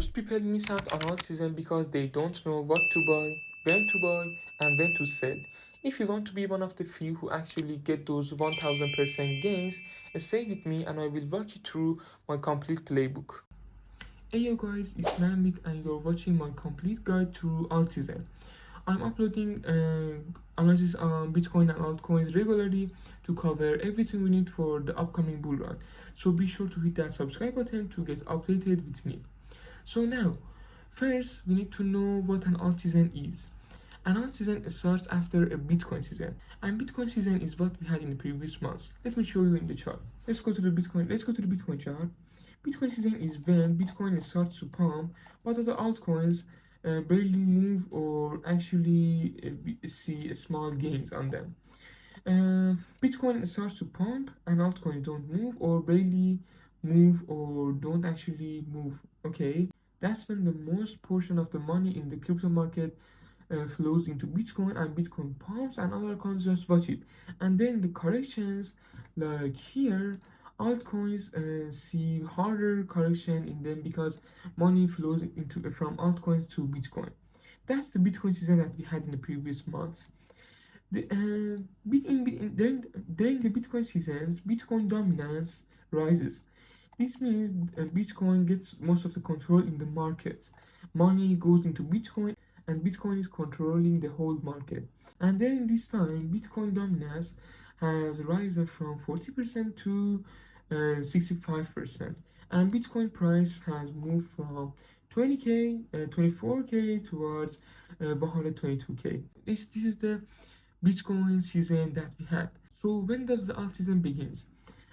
Most people miss out on alt season because they don't know what to buy, and when to sell. If you want to be one of the few who actually get those 1000% gains, stay with me and I will walk you through my complete playbook. Hey yo guys, it's Namit and you're watching my complete guide to Altseason. I'm uploading analysis on Bitcoin and altcoins regularly to cover everything we need for the upcoming bull run. So be sure to hit that subscribe button to get updated with me. So now, first we need to know what an alt season is. An alt season starts after a Bitcoin season, and Bitcoin season is what we had in the previous months. Let me show you in the chart. Let's go to the Bitcoin chart. Bitcoin season is when Bitcoin starts to pump, but other altcoins barely move or actually see small gains on them. Bitcoin starts to pump and altcoins don't move or barely move or don't actually move. Okay, that's when the most portion of the money in the crypto market flows into Bitcoin and Bitcoin pumps and other coins just watch it. And then the corrections like here, altcoins see harder correction in them because money flows into from altcoins to Bitcoin. That's the Bitcoin season that we had in the previous months. During the Bitcoin seasons, Bitcoin dominance rises. This means Bitcoin gets most of the control in the market. Money goes into Bitcoin, and Bitcoin is controlling the whole market. And during this time, Bitcoin dominance has risen from 40% to 65%, and Bitcoin price has moved from 20k, 24k towards 122k. This is the Bitcoin season that we had. So when does the alt season begins?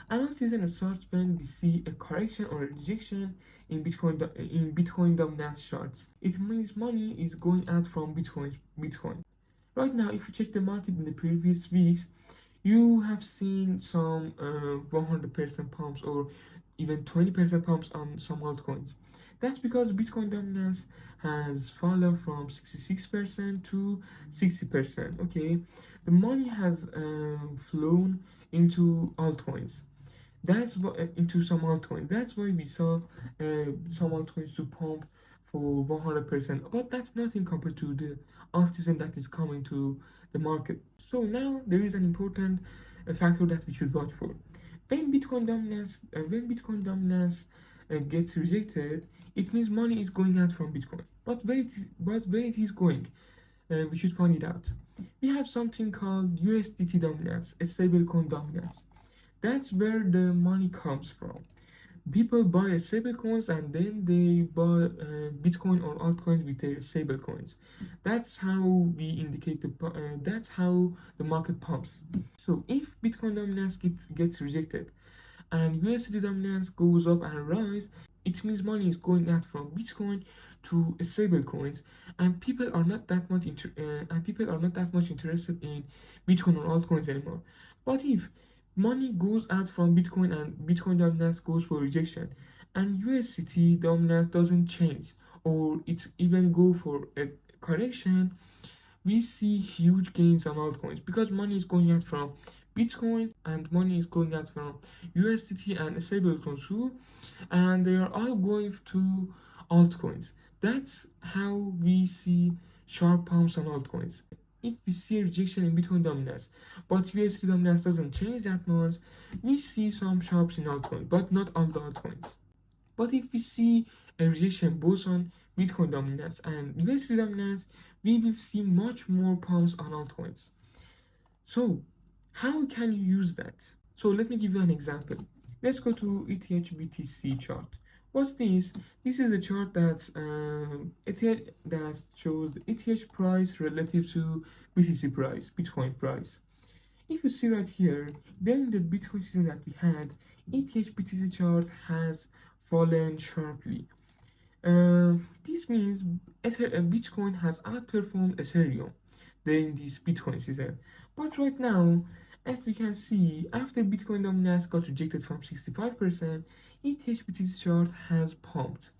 An alt season starts when we see a correction or a rejection in Bitcoin dominance charts. It means money is going out from Bitcoin. Right now, if you check the market in the previous weeks, you have seen some 100% pumps or even 20% pumps on some altcoins. That's because Bitcoin dominance has fallen from 66% to 60%. Okay, the money has flown into altcoins. That's what into some altcoins. That's why we saw some altcoins to pump for 100%. But that's nothing compared to the alt season that is coming to the market. So now there is an important factor that we should watch for. When Bitcoin dominance gets rejected, it means money is going out from Bitcoin. But where it is going, we should find it out. We have something called USDT dominance, a stablecoin dominance. That's where the money comes from. People buy stablecoins and then they buy Bitcoin or altcoins with their stablecoins. That's how we indicate that's how the market pumps. So if Bitcoin dominance gets rejected and USD dominance goes up and rise, it means money is going out from Bitcoin to stablecoins, and people are not that much interested in Bitcoin or altcoins anymore. But if money goes out from Bitcoin and Bitcoin dominance goes for rejection, and USDT dominance doesn't change, or it even go for a correction, we see huge gains on altcoins because money is going out from Bitcoin and money is going out from USDT and stablecoins too, and they are all going to altcoins. That's how we see sharp pumps on altcoins. If we see a rejection in Bitcoin dominance, but USDT dominance doesn't change that much, we see some sharps in altcoins, but not all the altcoins. But if we see a rejection both on Bitcoin dominance and USD dominance, we will see much more pumps on altcoins. So, how can you use that? So, let me give you an example. Let's go to ETH BTC chart. What's this? This is a chart that shows the ETH price relative to BTC price, Bitcoin price. If you see right here, during the Bitcoin season that we had, ETH BTC chart has fallen sharply. This means Bitcoin has outperformed Ethereum during this Bitcoin season. But right now, as you can see, after Bitcoin dominance got rejected from 65%, ETH BTC chart has pumped.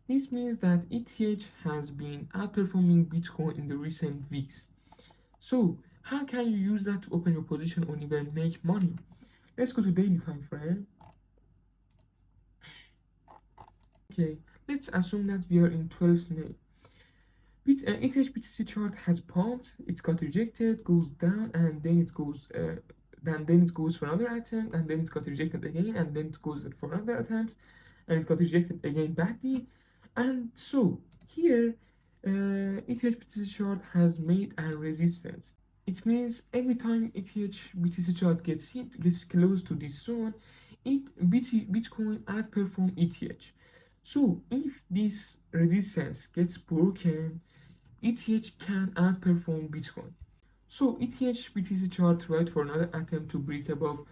This means that ETH has been outperforming Bitcoin in the recent weeks. So, how can you use that to open your position or even make money? Let's go to daily time frame. Okay, Let's assume that we are in 12th May. ETH chart has pumped, it got rejected, goes down, and then it goes for another attempt, and then it got rejected again, and then it goes for another attempt, and it got rejected again badly. And so here, ETH chart has made a resistance. It means every time ETH chart gets close to this zone, Bitcoin outperform ETH. So if this resistance gets broken, ETH can outperform Bitcoin. So ETH BTC chart right for another attempt to break above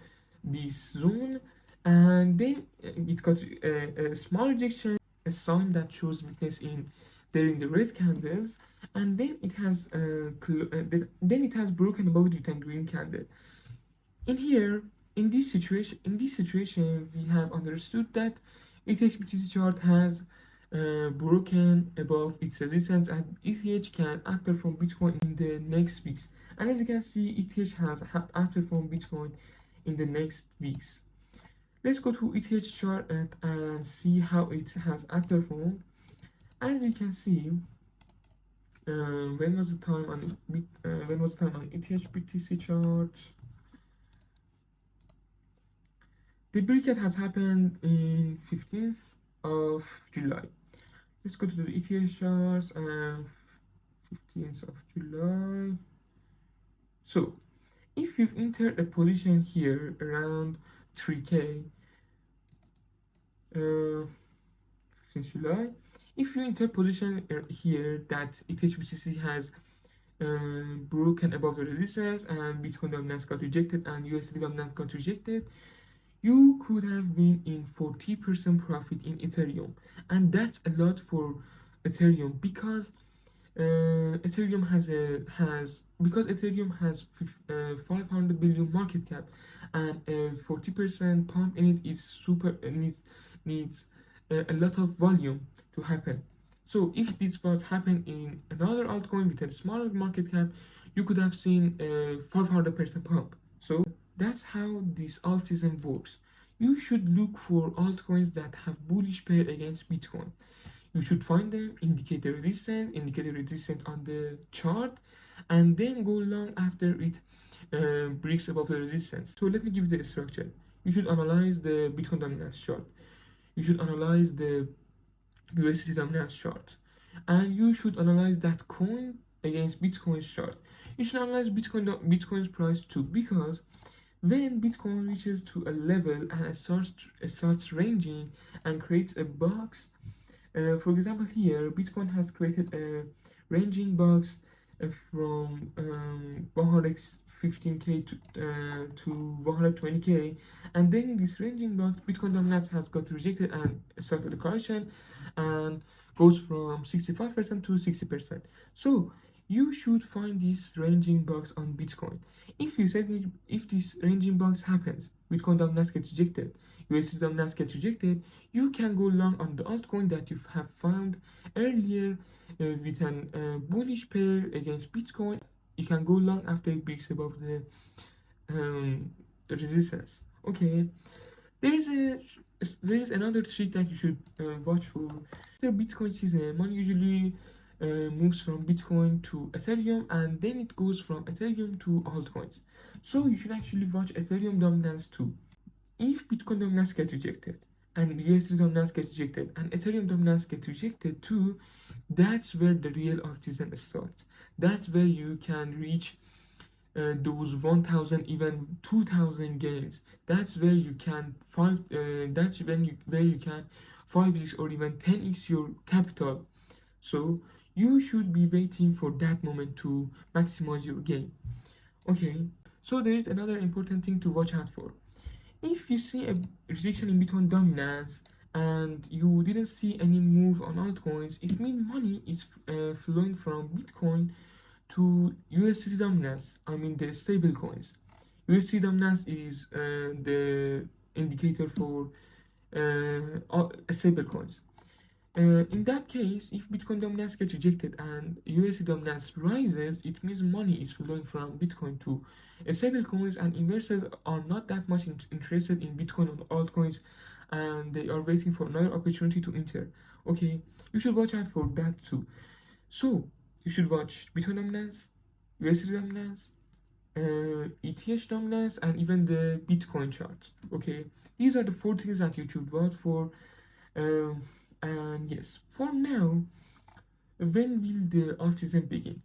this zone, and then it got a small rejection, a sign that shows weakness in there in the red candles, and then it has broken above it with a green candle. In here, in this situation, we have understood that ETH chart has broken above its resistance, and ETH can outperform Bitcoin in the next weeks. And as you can see, ETH has outperformed Bitcoin in the next weeks. Let's go to ETH chart and see how it has outperformed. As you can see, when was the time on ETH BTC chart? The breakout has happened in 15th of July. Let's go to the ETH charts and 15th of July. So if you've entered a position here around 3K, since July, if you enter position here that ETH has broken above the resistance and Bitcoin dominance got rejected and USD dominance got rejected, you could have been in 40% profit in Ethereum, and that's a lot for Ethereum because Ethereum has 500 billion market cap, and 40% pump in it is super needs a lot of volume to happen. So if this was happened in another altcoin with a smaller market cap, you could have seen a 500% pump. So that's how this Altseason works. You should look for altcoins that have bullish pair against Bitcoin. You should find them, indicate the resistance on the chart, and then go long after it breaks above the resistance. So let me give you the structure. You should analyze the Bitcoin dominance chart. You should analyze the USDT dominance chart, and you should analyze that coin against Bitcoin's chart. You should analyze Bitcoin's price too, because when Bitcoin reaches to a level and it starts ranging and creates a box, for example, here Bitcoin has created a ranging box from 115k to 120k, and then this ranging box Bitcoin dominance has got rejected and started the correction and goes from 65% to 60%. So you should find this ranging box on Bitcoin. If this ranging box happens, Bitcoin dominance gets rejected, USD dominance gets rejected, you can go long on the altcoin that you have found earlier with an bullish pair against Bitcoin. You can go long after it breaks above the resistance. Okay, there is another trick that you should watch for. The Bitcoin season, money usually moves from Bitcoin to Ethereum, and then it goes from Ethereum to altcoins. So you should actually watch Ethereum dominance too. If Bitcoin dominance gets rejected, and USD dominance gets rejected, and Ethereum dominance gets rejected too, that's where the real Altseason starts. That's where you can reach those 1,000, even 2,000 gains. That's where you can where you can 5x or even 10x your capital. So you should be waiting for that moment to maximize your gain. Okay, so there is another important thing to watch out for. If you see a restriction in Bitcoin dominance and you didn't see any move on altcoins, it means money is flowing from Bitcoin to USD dominance. I mean the stable coins. USD dominance is the indicator for all stable coins. In that case, if Bitcoin dominance gets rejected and USD dominance rises, it means money is flowing from Bitcoin to stable coins, and investors are not that much interested in Bitcoin or altcoins, and they are waiting for another opportunity to enter. Okay, you should watch out for that too. So you should watch Bitcoin dominance, USD dominance, ETH dominance, and even the Bitcoin chart. Okay, these are the four things that you should watch for. Um, and yes, for now, when will the alt season begin?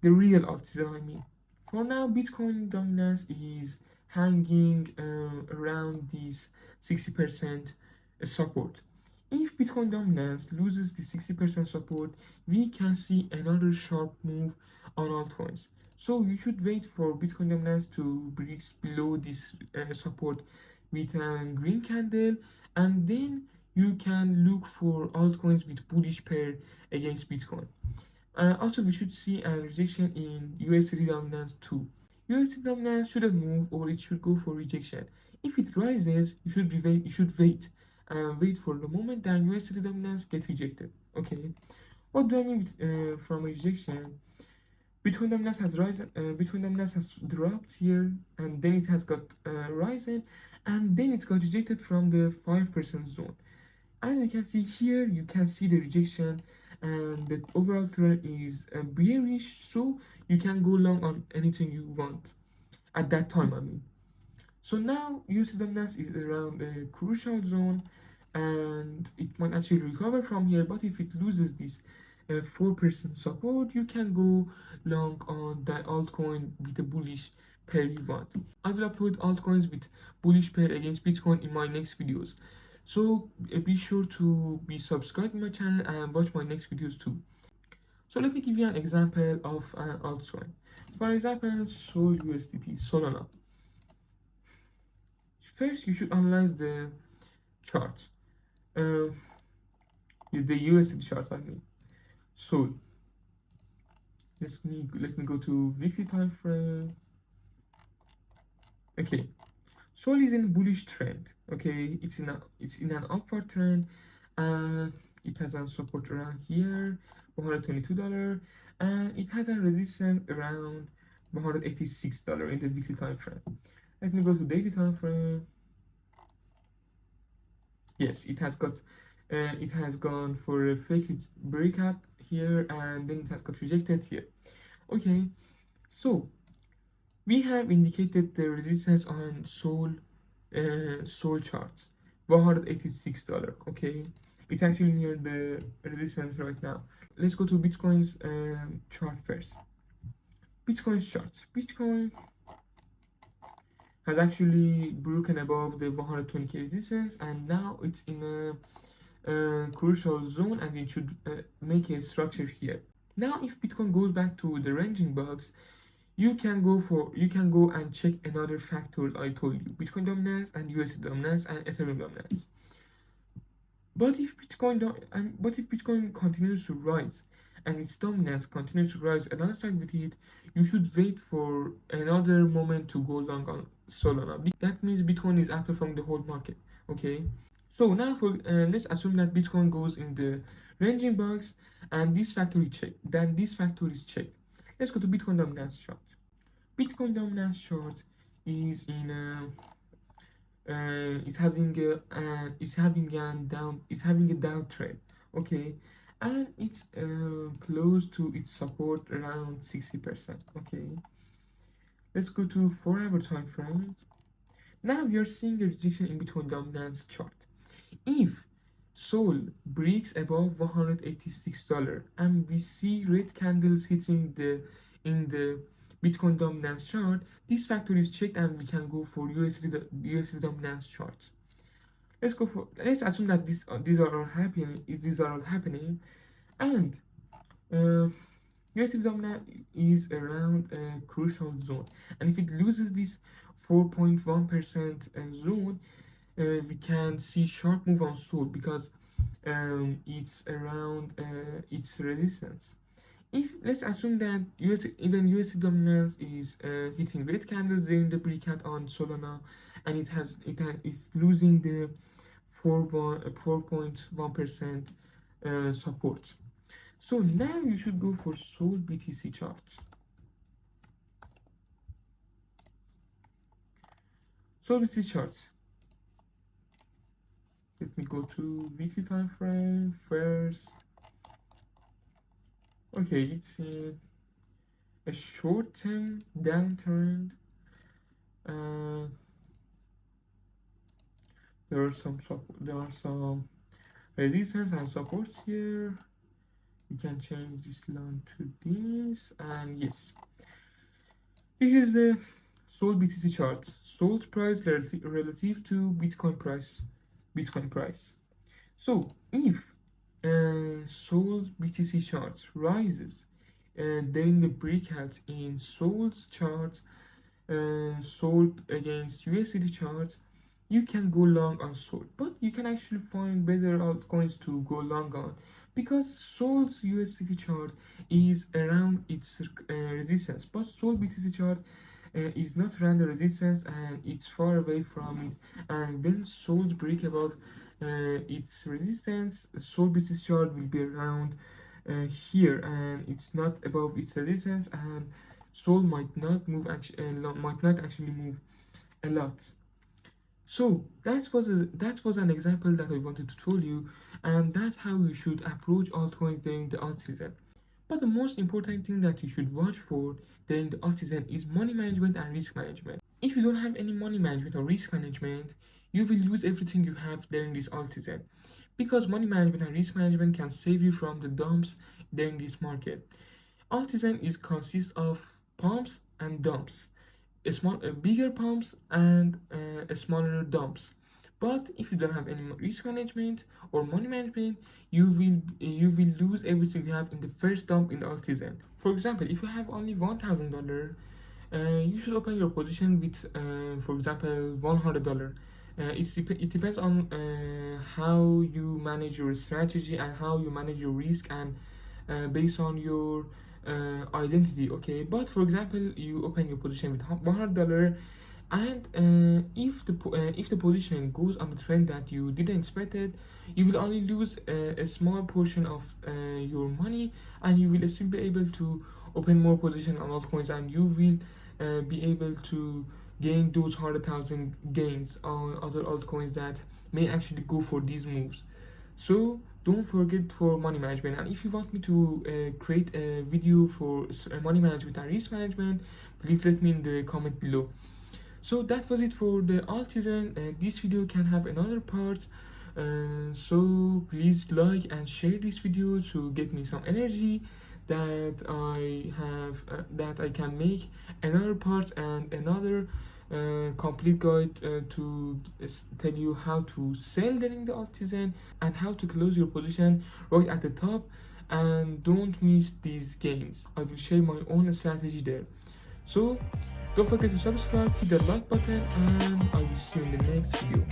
The real Altseason, I mean. For now, Bitcoin dominance is hanging around this 60% support. If Bitcoin dominance loses the 60% support, we can see another sharp move on altcoins. So you should wait for Bitcoin dominance to break below this support with a green candle, and then you can look for altcoins with bullish pair against Bitcoin. Also, we should see a rejection in USD dominance too. USD dominance shouldn't move or it should go for rejection. If it rises, you should wait and wait for the moment that USD dominance get rejected. Okay. What do I mean with, from rejection? Bitcoin dominance has risen. Bitcoin dominance has dropped here, and then it has got risen, and then it got rejected from the 5% zone. As you can see here, you can see the rejection, and the overall trend is bearish, so you can go long on anything you want at that time, I mean. So now USD dominance is around a crucial zone, and it might actually recover from here, but if it loses this 4% support, you can go long on the altcoin with a bullish pair you want. I will upload altcoins with bullish pair against Bitcoin in my next videos. So be sure to be subscribed to my channel and watch my next videos too. So let me give you an example of an altcoin. For example, Sol USDT, Solana. First, you should analyze the chart, uh, the USDT chart. I mean, so let me go to weekly time frame. Okay, Sol is in bullish trend. Okay, it's in an upward trend, and it has a support around here, $122, and it has a resistance around $186 in the weekly time frame. Let me go to daily time frame. Yes, it has gone for a fake breakout here, and then it has got rejected here. Okay, so we have indicated the resistance on Sol chart, $186. Okay, it's actually near the resistance right now. Let's go to Bitcoin's chart first. Bitcoin's chart. Bitcoin has actually broken above the 120k resistance, and now it's in a crucial zone, and it should make a structure here. Now, if Bitcoin goes back to the ranging box, you can go and check another factors I told you: Bitcoin dominance and USD dominance and Ethereum dominance. But if Bitcoin continues to rise and its dominance continues to rise alongside with it, you should wait for another moment to go long on Solana. That means Bitcoin is outperforming the whole market. Okay. So now for let's assume that Bitcoin goes in the ranging box and this factor is checked. Then this factor is checked. Let's go to Bitcoin dominance chart. Bitcoin dominance chart is in is having a downtrend. Okay, and it's close to its support around 60%. Okay, let's go to 4 hour time frame. Now we are seeing a rejection in Bitcoin dominance chart. If Sol breaks above $186 and we see red candles hitting the in the Bitcoin dominance chart, this factor is checked and we can go for USD dominance chart. Let's assume that these are all happening. These are all happening, and USD dominance is around a crucial zone, and if it loses this 4.1% zone, we can see sharp move on Sol because it's around its resistance. If let's assume that even USD dominance is hitting red candles in the breakout on Solana, and it's losing the 4.1% support. So now you should go for Sol BTC chart. Sol BTC chart. Let me go to weekly time frame first. Okay, it's a short-term downturn. Uh, there are some resistance and supports here. We can change this line to this, and yes, this is the Sol BTC chart. Sold price relative to Bitcoin price. So if Sol's BTC chart rises during the breakout in Sol's chart, Sol against USDT chart, you can go long on Sol, but you can actually find better altcoins to go long on because Sol's USDT chart is around its resistance, but Sol BTC chart is not around the resistance and it's far away from it. And when Sol break above its resistance, Sol BTC chart will be around here, and it's not above its resistance, and Sol might not actually move a lot. So that was an example that I wanted to tell you, and that's how you should approach altcoins during the alt season. But the most important thing that you should watch for during the alt season is money management and risk management. If you don't have any money management or risk management, you will lose everything you have during this alt season. Because money management and risk management can save you from the dumps during this market. Altseason is consists of pumps and dumps, bigger pumps and smaller dumps. But if you don't have any risk management or money management, you will lose everything you have in the first dump in the alt season. For example, if you have only $1,000, you should open your position with, for example, $100. It depends on how you manage your strategy and how you manage your risk, and based on your identity. Okay, but for example, you open your position with $100, and if the position goes on the trend that you didn't expect it, you will only lose a small portion of your money, and you will still be able to open more position on altcoins, and you will be able to gain those 100,000 gains on other altcoins that may actually go for these moves. So don't forget for money management, and if you want me to create a video for money management and risk management, please let me in the comment below. So that was it for the alt season. This video can have another part, so please like and share this video to get me some energy that I can make another part and another complete guide to tell you how to sell during the alt season and how to close your position right at the top, and don't miss these gains. I will share my own strategy there. So don't forget to subscribe, hit the like button, and I will see you in the next video.